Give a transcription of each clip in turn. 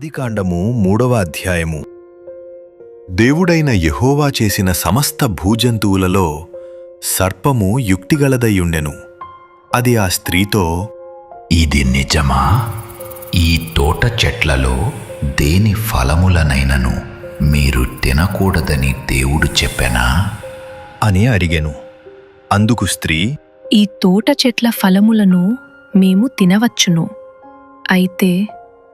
ఆదికాండము 3వ అధ్యాయము. దేవుడైన యెహోవా చేసిన సమస్త భూజంతువులలో సర్పము యుక్తిగలదయ్యుండెను. అది ఆ స్త్రీతో, ఇది నిజమా? ఈ తోట చెట్లలో దేని ఫలములనైనను మీరు తినకూడదని దేవుడు చెప్పెనా అని అడిగెను. అందుకు స్త్రీ, ఈ తోట చెట్ల ఫలములను మేము తినవచ్చును. అయితే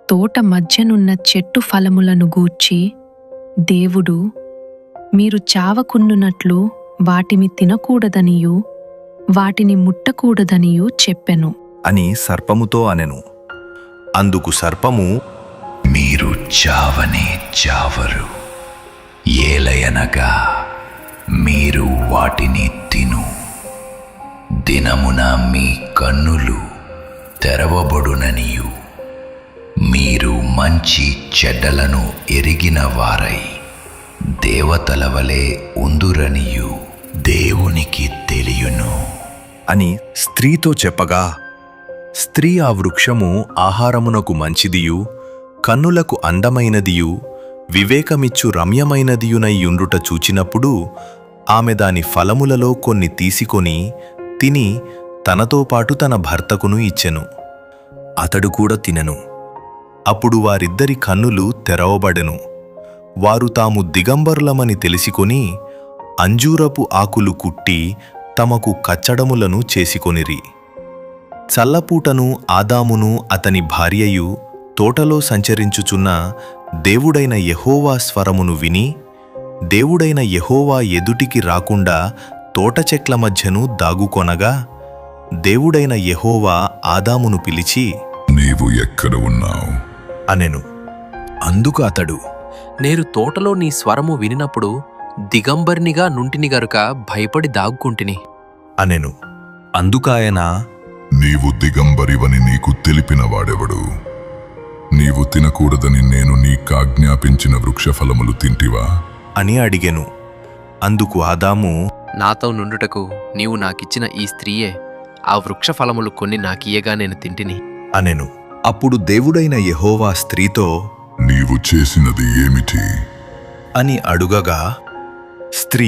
తోట మధ్యనున్న చెట్టు ఫలములను గూర్చి దేవుడు మీరు చావకుండునట్లు వాటిని తినకూడదనియూ వాటిని ముట్టకూడదనియూ చెప్పెను అని సర్పముతో అనెను. అందుకు సర్పము, మీరు చావనే చావరు, ఏలయనగా మీరు వాటిని తిను దినమున మీ కన్నులు తెరవబడుననియు మీరు మంచి చెడ్డలను ఎరిగిన వారై దేవతల వలె ఉందురనియు దేవునికి తెలియును అని స్త్రీతో చెప్పగా, స్త్రీ ఆ వృక్షము ఆహారమునకు మంచిదియు కన్నులకు అందమైనదియు వివేకమిచ్చు రమ్యమైనదియునైయుండుట చూచినప్పుడు ఆమె దాని ఫలములలో కొన్ని తీసుకొని తిని తనతో పాటు తన భర్తకును ఇచ్చెను. అతడు కూడా తినెను. అప్పుడు వారిద్దరి కన్నులు తెరవబడెను. వారు తాము దిగంబరులమని తెలిసికొని అంజూరపు ఆకులు కుట్టి తమకు కచ్చడములను చేసికొనిరి. చల్లపూటను ఆదామును అతని భార్యయు తోటలో సంచరించుచున్న దేవుడైన యెహోవా స్వరమును విని, దేవుడైన యెహోవా ఎదుటికి రాకుండా తోట చెట్ల మధ్యను దాగుకొనగా, దేవుడైన యెహోవా ఆదామును పిలిచి, నీవు ఎక్కడ ఉన్నావు అనెను. అందుకు అతడు, నేను తోటలో నీ స్వరము వినినప్పుడు దిగంబర్నిగా నుంటిని గనుక భయపడి దాగుకుంటిని అనెను. అందుకాయన, నీవు దిగంబరివని నీకు తెలిపిన వాడెవడు? నీవు తినకూడదని నేను నీకాజ్ఞాపించిన వృక్షఫలములు తింటివా అని అడిగెను. అందుకు ఆదాము, నాతో నుండుటకు నీవు నాకిచ్చిన ఈ స్త్రీయే ఆ వృక్ష ఫలములు కొన్ని నాకియ్యగా నేను తింటిని అనెను. అప్పుడు దేవుడైన యెహోవా స్త్రీతో, నీవు చేసినది ఏమిటి అని అడుగగా, స్త్రీ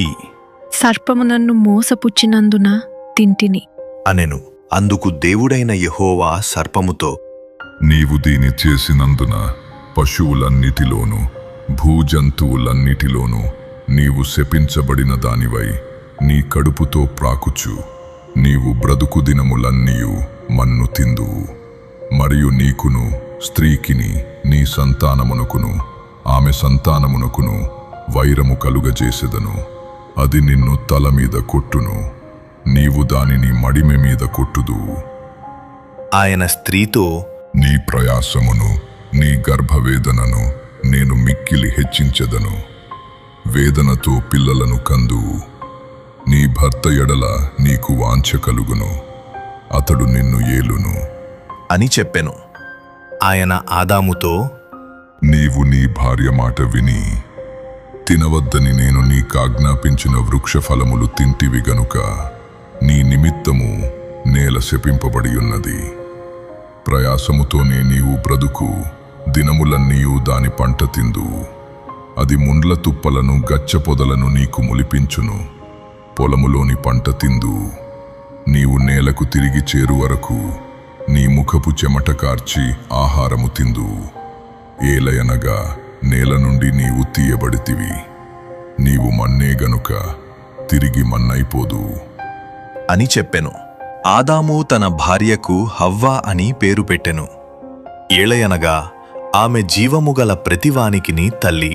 సర్పము నన్ను మోసపుచ్చినందున తింటిని అనెను. అందుకు దేవుడైన యెహోవా సర్పముతో, నీవు దీని చేసినందున పశువులన్నిటిలోనూ భూజంతువులన్నిటిలోనూ నీవు శపించబడిన దానివై నీ కడుపుతో ప్రాకుచు నీవు బ్రతుకు దినములన్నీయు మన్ను తిందువు. మరియు నీకును స్త్రీకిని నీ సంతానమునకును ఆమె సంతానమునకును వైరము కలుగజేసెదను. అది నిన్ను తల మీద కొట్టును, నీవు దానిని మడిమె మీద కొట్టుదువు. ఆయన స్త్రీతో, నీ ప్రయాసమును నీ గర్భవేదనను నేను మిక్కిలి హెచ్చించెదను. వేదనతో పిల్లలను కందువు. నీ భర్త ఎడల నీకు వాంఛ కలుగును, అతడు నిన్ను ఏలును అని చెప్పెను. ఆయన ఆదాముతో, నీవు నీ భార్య మాట విని తినవద్దని నేను నీకాజ్ఞాపించిన వృక్షఫలములు తింటివి గనుక నీ నిమిత్తము నేల శపింపబడి ఉన్నది. ప్రయాసముతోనే నీవు బ్రతుకు దినములన్నీయూ దాని పంట తిందువు. అది ముండ్ల తుప్పలను గచ్చ పొదలను నీకు మొలిపించును. పొలములోని పంట తిందువు. నీవు నేలకు తిరిగి చేరు వరకు నీ ముఖపు చెమట కార్చి ఆహారము తిందువు. ఏలయనగా నేల నుండి నీవు తీయబడితివి, నీవు మన్నే గనుక తిరిగి మన్నైపోదువు అని చెప్పెను. ఆదాము తన భార్యకు హవ్వ అని పేరు పెట్టెను. ఏలయనగా ఆమె జీవముగల ప్రతివానికిని తల్లి.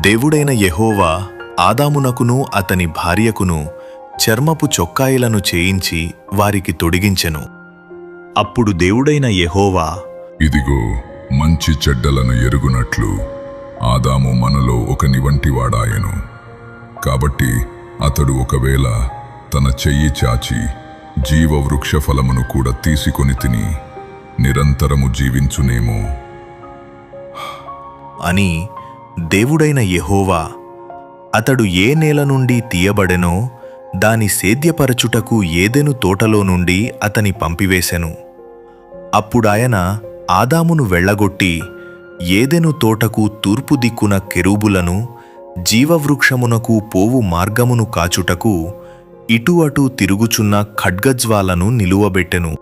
దేవుడైన యెహోవా ఆదామునకును అతని భార్యకును చర్మపు చొక్కాయిలను చేయించి వారికి తొడిగించెను. అప్పుడు దేవుడైన యెహోవా, ఇదిగో మంచి చెడ్డలను ఎరుగునట్లు ఆదాము మనలో ఒకని వంటివాడాయెను. కాబట్టి అతడు ఒకవేళ తన చెయ్యి చాచి జీవవృక్ష ఫలమును కూడా తీసుకొని తిని నిరంతరము జీవించునేమో అని దేవుడైన యెహోవా అతడు ఏ నేల నుండి తీయబడెనో దాని సేద్యపరచుటకు ఏదెను తోటలో నుండి అతని పంపివేశెను. అప్పుడాయన ఆదామును వెళ్ళగొట్టి ఏదెను తోటకు తూర్పు దిక్కున కెరూబులను, జీవవృక్షమునకు పోవు మార్గమును కాచుటకు ఇటు అటు తిరుగుచున్న ఖడ్గజ్వాలను నిలువబెట్టెను.